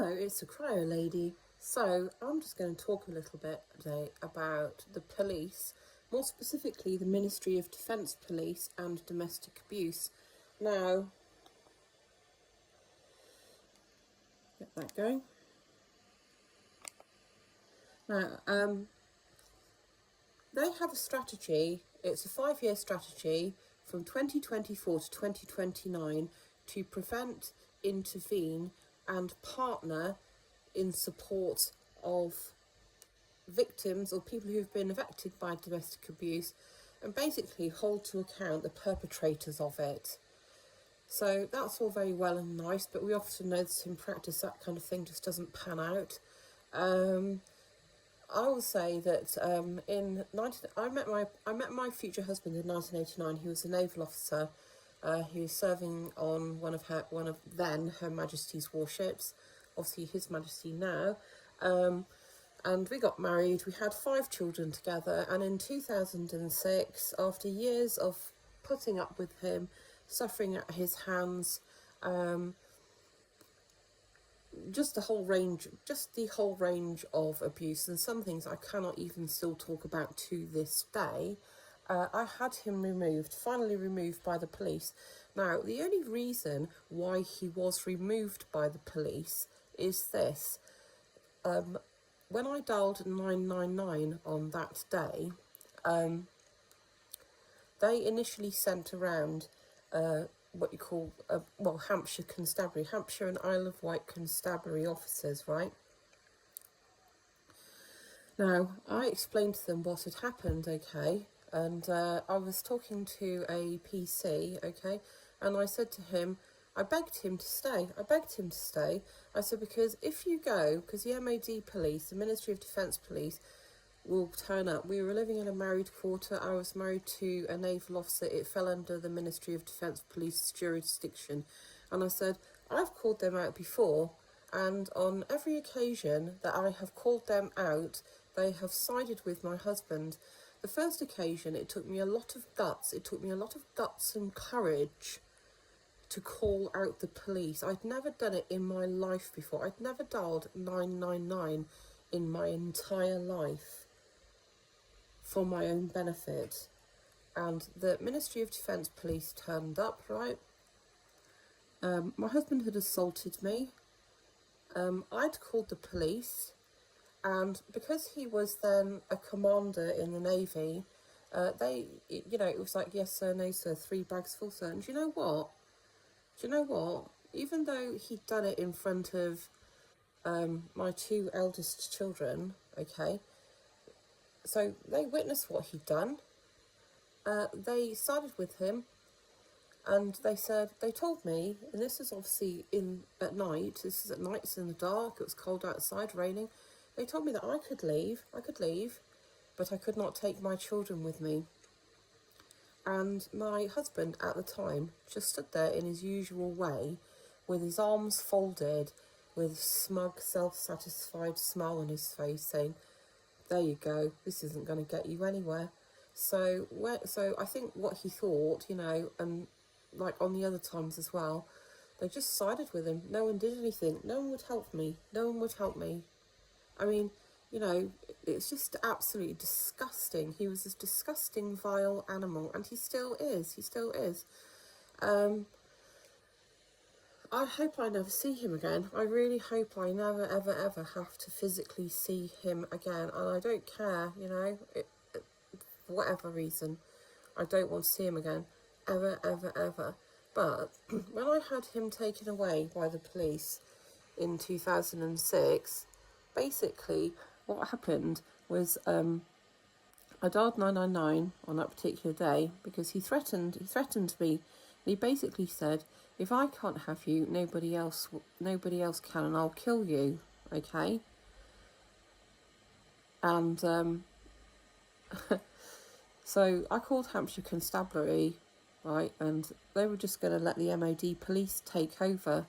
Hello, it's the Cryo Lady. So I'm just going to talk a little bit today about the police, more specifically the Ministry of Defence Police and domestic abuse. Now, get that going. Now, they have a strategy. It's a 5-year strategy from 2024 to 2029 to prevent, intervene, and partner in support of victims or people who've been affected by domestic abuse, and basically hold to account the perpetrators of it. So that's all very well and nice, but we often know that in practice that kind of thing just doesn't pan out. I will say that I met my future husband in 1989. He was a naval officer. He was serving on one of Her Majesty's warships, obviously His Majesty now. And we got married. We had 5 children together. And in 2006, after years of putting up with him, suffering at his hands, just the whole range of abuse, and some things I cannot even still talk about to this day. I had him finally removed by the police. Now, the only reason why he was removed by the police is this. When I dialed 999 on that day, they initially sent around what you call, Hampshire Constabulary, Hampshire and Isle of Wight Constabulary officers, right? Now, I explained to them what had happened, okay, and I was talking to a PC, okay, and I said to him, I begged him to stay. I said, because if you go, because the MOD police, the Ministry of Defence Police, will turn up. We were living in a married quarter. I was married to a naval officer. It fell under the Ministry of Defence Police jurisdiction. And I said, I've called them out before, and on every occasion that I have called them out, they have sided with my husband. The first occasion, it took me a lot of guts. It took me a lot of guts and courage to call out the police. I'd never done it in my life before. I'd never dialed 999 in my entire life for my own benefit. And the Ministry of Defence Police turned up, right? My husband had assaulted me. I'd called the police, and because he was then a commander in the Navy, it was like, yes sir, no sir, 3 bags full sir. And do you know what? Even though he'd done it in front of my 2 eldest children, okay, so they witnessed what he'd done. They sided with him, and they told me, and this is obviously at night, it's in the dark, it was cold outside, raining. They told me that I could leave, but I could not take my children with me. And my husband at the time just stood there in his usual way, with his arms folded, with a smug, self-satisfied smile on his face, saying, there you go, this isn't going to get you anywhere. So I think what he thought, and like on the other times as well, they just sided with him. No one did anything. No one would help me. I mean, it's just absolutely disgusting. He was this disgusting, vile animal, and he still is. I hope I never see him again. I really hope I never, ever, ever have to physically see him again. And I don't care, for whatever reason, I don't want to see him again. Ever, ever, ever. But when I had him taken away by the police in 2006, basically what happened was I dialed 999 on that particular day because he threatened me. He basically said, if I can't have you, nobody else can, and I'll kill you, okay? And so I called Hampshire Constabulary, right, and they were just going to let the MOD police take over